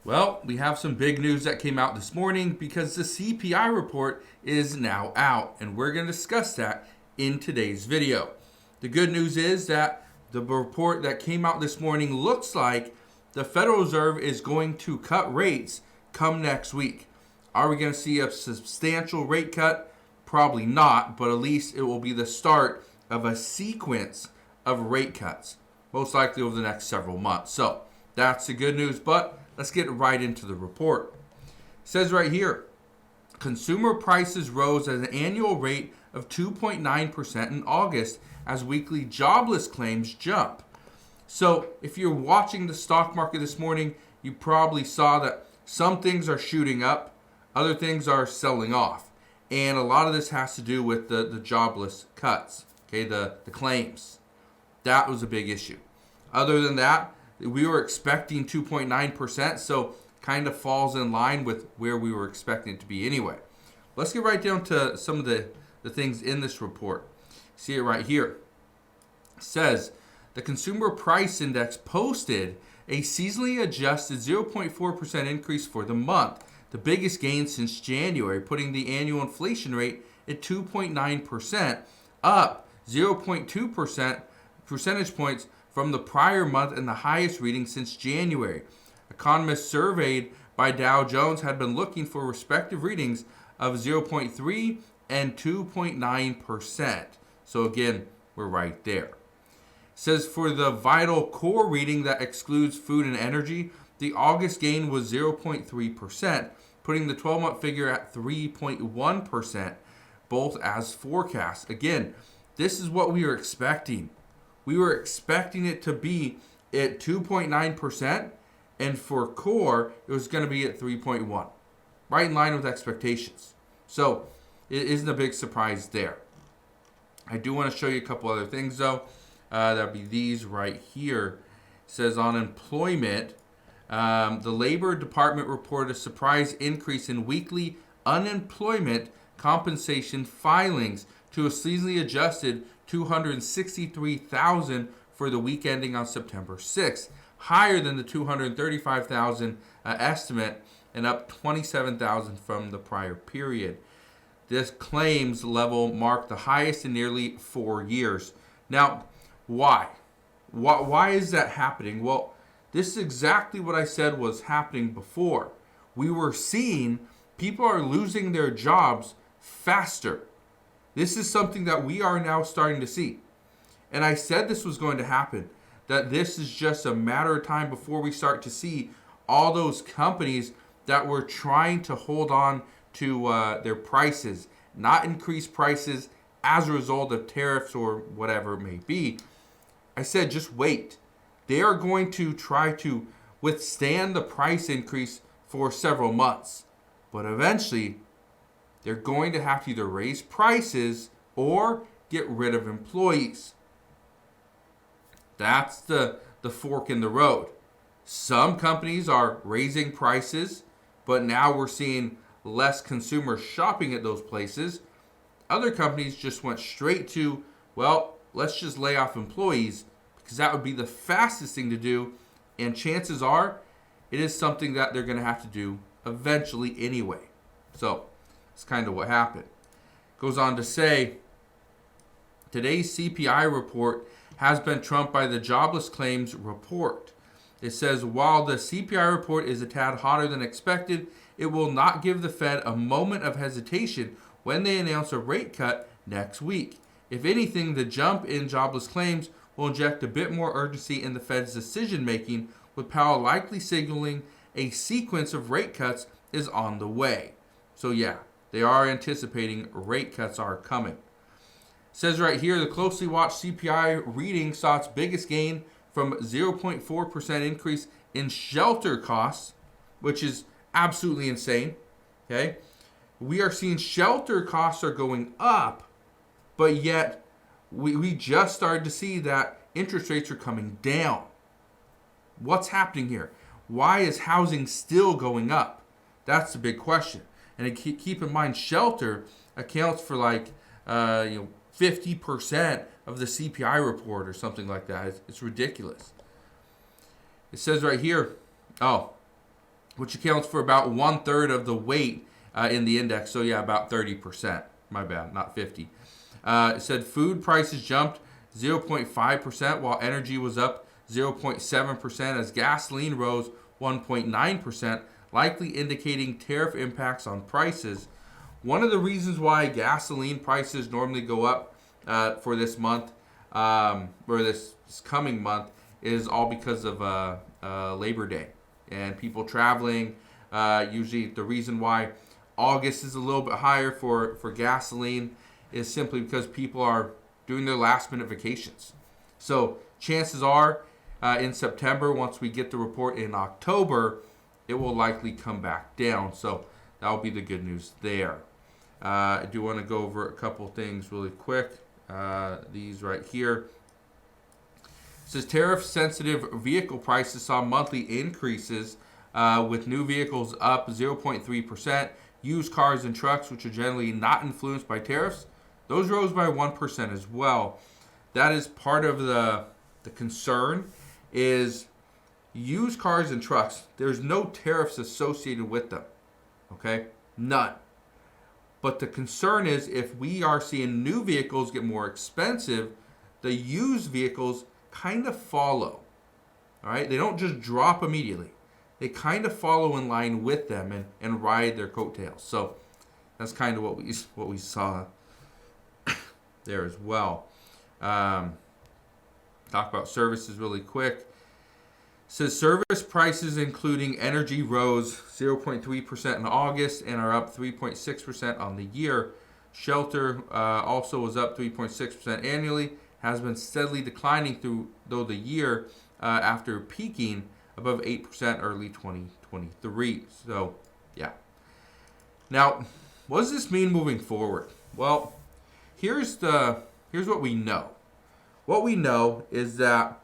Well, we have some big news that came out this morning because the CPI report is now out, and we're going to discuss that in today's video. The good news is that the report that came out this morning looks like the Federal Reserve is going to cut rates come next week. Are we going to see a substantial rate cut? Probably not, but at least it will be the start of a sequence of rate cuts, most likely over the next several months. So that's the good news, but let's get right into the report. It says right here, consumer prices rose at an annual rate of 2.9% in August as weekly jobless claims jump. So if you're watching the stock market this morning, you probably saw that some things are shooting up, other things are selling off. And a lot of this has to do with the jobless cuts, okay, the claims. That was a big issue. Other than that, we were expecting 2.9%, so kind of falls in line with where we were expecting it to be anyway. Let's get right down to some of the things in this report. See it right here. It says the Consumer Price Index posted a seasonally adjusted 0.4% increase for the month, the biggest gain since January, putting the annual inflation rate at 2.9%, up 0.2% percentage points from the prior month and the highest reading since January. Economists surveyed by Dow Jones had been looking for respective readings of 0.3 and 2.9%. So again, we're right there. It says for the vital core reading that excludes food and energy, the August gain was 0.3%, putting the 12-month figure at 3.1%, both as forecast. Again, this is what we were expecting. We were expecting it to be at 2.9%, and for core, it was going to be at 3.1%, right in line with expectations. So it isn't a big surprise there. I do want to show you a couple other things, though. That would be these right here. It says on employment, the Labor Department reported a surprise increase in weekly unemployment compensation filings to a seasonally adjusted 263,000 for the week ending on September 6th, higher than the 235,000 estimate and up 27,000 from the prior period. This claims level marked the highest in nearly 4 years. Now, why? Why is that happening? Well, this is exactly what I said was happening before. We were seeing people are losing their jobs faster. This is something that we are now starting to see. And I said this was going to happen, that this is just a matter of time before we start to see all those companies that were trying to hold on to their prices, not increase prices as a result of tariffs or whatever it may be. I said just wait. They are going to try to withstand the price increase for several months. But eventually, they're going to have to either raise prices or get rid of employees. That's the fork in the road. Some companies are raising prices, but now we're seeing less consumers shopping at those places. Other companies just went straight to, well, let's just lay off employees because that would be the fastest thing to do. And chances are it is something that they're going to have to do eventually anyway. So that's kind of what happened. Goes on to say, today's CPI report has been trumped by the jobless claims report. It says, while the CPI report is a tad hotter than expected, it will not give the Fed a moment of hesitation when they announce a rate cut next week. If anything, the jump in jobless claims will inject a bit more urgency in the Fed's decision-making, with Powell likely signaling a sequence of rate cuts is on the way. So yeah, they are anticipating rate cuts are coming. It says right here, the closely watched CPI reading saw its biggest gain from 0.4% increase in shelter costs, which is absolutely insane. Okay, we are seeing shelter costs are going up, but yet we just started to see that interest rates are coming down. What's happening here? Why is housing still going up? That's the big question. And keep in mind, shelter accounts for like 50% of the CPI report or something like that. It's ridiculous. It says right here, which accounts for about 1/3 of the weight in the index. So yeah, about 30%. My bad, not 50. It said food prices jumped 0.5%, while energy was up 0.7%, as gasoline rose 1.9%, likely indicating tariff impacts on prices. One of the reasons why gasoline prices normally go up for this month, or this coming month, is all because of Labor Day and people traveling. Usually the reason why August is a little bit higher for gasoline is simply because people are doing their last minute vacations. So chances are in September, once we get the report in October, it will likely come back down. So that will be the good news there. I do want to go over a couple things really quick. These right here. It says tariff-sensitive vehicle prices saw monthly increases, with new vehicles up 0.3%. Used cars and trucks, which are generally not influenced by tariffs, those rose by 1% as well. That is part of the concern, is used cars and trucks, there's no tariffs associated with them. Okay? None. But the concern is, if we are seeing new vehicles get more expensive, the used vehicles kind of follow. All right? They don't just drop immediately. They kind of follow in line with them and ride their coattails. So that's kind of what we saw there as well. Talk about services really quick. It says service prices, including energy, rose 0.3% in August and are up 3.6% on the year. Shelter also was up 3.6% annually, has been steadily declining through the year after peaking above 8% early 2023. So, yeah. Now, what does this mean moving forward? Well, here's what we know. What we know is that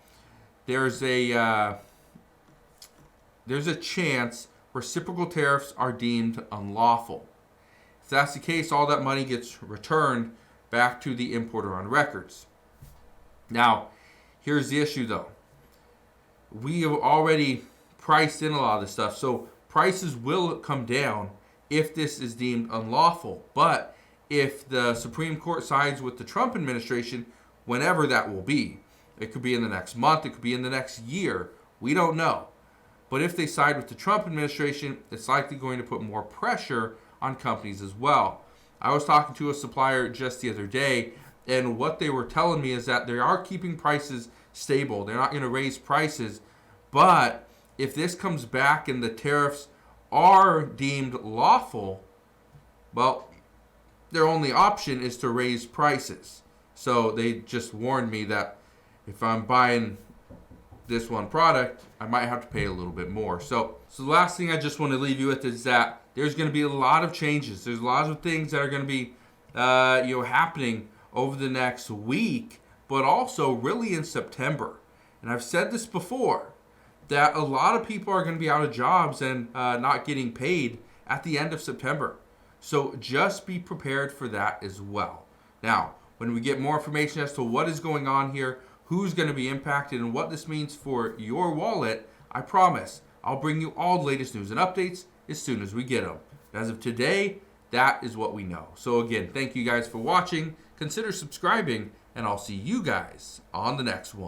there's a chance reciprocal tariffs are deemed unlawful. If that's the case, all that money gets returned back to the importer on records. Now, here's the issue though. We have already priced in a lot of this stuff, so prices will come down if this is deemed unlawful. But if the Supreme Court sides with the Trump administration, whenever that will be, it could be in the next month, it could be in the next year, we don't know. But if they side with the Trump administration, it's likely going to put more pressure on companies as well. I was talking to a supplier just the other day, and what they were telling me is that they are keeping prices stable. They're not going to raise prices. But if this comes back and the tariffs are deemed lawful, well, their only option is to raise prices. So they just warned me that if I'm buying this one product, I might have to pay a little bit more. So the last thing I just want to leave you with is that there's going to be a lot of changes. There's a lot of things that are going to be happening over the next week, but also really in September. And I've said this before, that a lot of people are going to be out of jobs and not getting paid at the end of September. So just be prepared for that as well. Now, when we get more information as to what is going on here, who's going to be impacted, and what this means for your wallet, I promise I'll bring you all the latest news and updates as soon as we get them. As of today, that is what we know. So again, thank you guys for watching. Consider subscribing, and I'll see you guys on the next one.